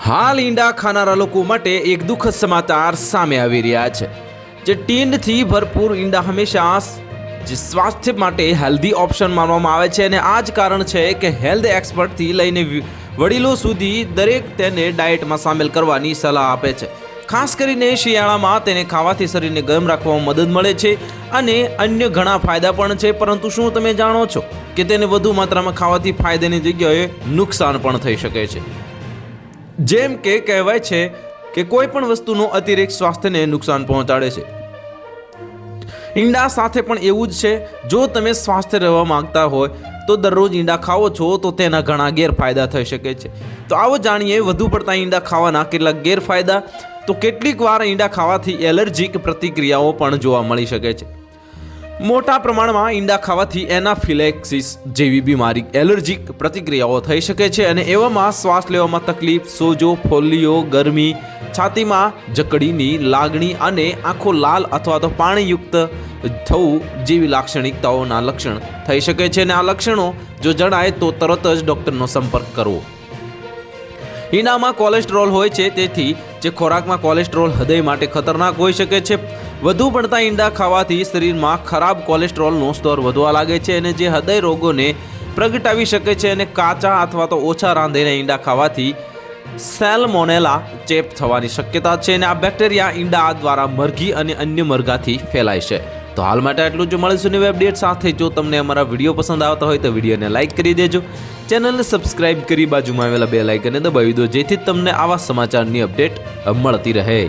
હાલ ઈંડા ખાનારા લોકો માટે એક દુઃખદ સમાચાર સામે આવી રહ્યા છે। જે ટીનથી ભરપૂર ઈંડા હંમેશા જે સ્વાસ્થ્ય માટે હેલ્ધી ઓપ્શન માનવામાં આવે છે અને આ જ કારણ છે કે હેલ્થ એક્સપર્ટથી લઈને વડીલો સુધી દરેક તેને ડાયટમાં સામેલ કરવાની સલાહ આપે છે। ખાસ કરીને શિયાળામાં તેને ખાવાથી શરીરને ગરમ રાખવામાં મદદ મળે છે અને અન્ય ઘણા ફાયદા પણ છે। પરંતુ શું તમે જાણો છો કે તેને વધુ માત્રામાં ખાવાથી ફાયદાની જગ્યાએ નુકસાન પણ થઈ શકે છે? જેમ કે કહેવાય છે કે કોઈ પણ વસ્તુનો અતિરેક સ્વાસ્થ્યને નુકસાન પહોંચાડે છે। ઈંડા સાથે પણ એવું જ છે। જો તમે સ્વાસ્થ્ય રહેવા માંગતા હોય તો દરરોજ ઈંડા ખાઓ છો તો તેના ઘણા ગેરફાયદા થઈ શકે છે। તો આવો જાણીએ વધુ પડતા ઈંડા ખાવાના કેટલાક ગેરફાયદા। તો કેટલીક વાર ઈંડા ખાવાથી એલર્જીક પ્રતિક્રિયાઓ પણ જોવા મળી શકે છે। મોટા પ્રમાણમાં ઈંડા ખાવાથી એનાફિલેક્સિસ જેવી બીમારી એલર્જીક પ્રતિક્રિયાઓ થઈ શકે છે અને એવામાં શ્વાસ લેવામાં તકલીફ, સોજો, ફોલ્લીઓ, ગરમી, છાતીમાં જકડીની લાગણી અને આંખો લાલ અથવા તો પાણીયુક્ત થવું જેવી લાક્ષણિકતાઓના લક્ષણ થઈ શકે છે અને આ લક્ષણો જો જણાય તો તરત જ ડૉક્ટરનો સંપર્ક કરવો। ઈંડામાં કોલેસ્ટ્રોલ હોય છે, તેથી જે ખોરાકમાં કોલેસ્ટ્રોલ હૃદય માટે ખતરનાક હોઈ શકે છે। વધુ પડતા ઈંડા ખાવાથી શરીરમાં ખરાબ કોલેસ્ટ્રોલનો સ્તર વધવા લાગે છે અને જે હૃદય રોગોને પ્રગટાવી શકે છે અને કાચા અથવા તો ઓછા રાંધેલા ઈંડા ખાવાથી સેલ્મોનેલા ચેપ થવાની શક્યતા છે અને આ બેક્ટેરિયા ઈંડા દ્વારા મરઘી અને અન્ય મરઘાથી ફેલાય છે। તો હાલ માટે આટલું જ। મળીશું નવી અપડેટ સાથે। જો તમને અમારા વિડીયો પસંદ આવતા હોય તો વિડીયોને લાઇક કરી દેજો, ચેનલને સબસ્ક્રાઇબ કરી બાજુમાં આવેલા બેલ આઇકનને દબાવી દો, જેથી તમને આવા સમાચારની અપડેટ મળતી રહે।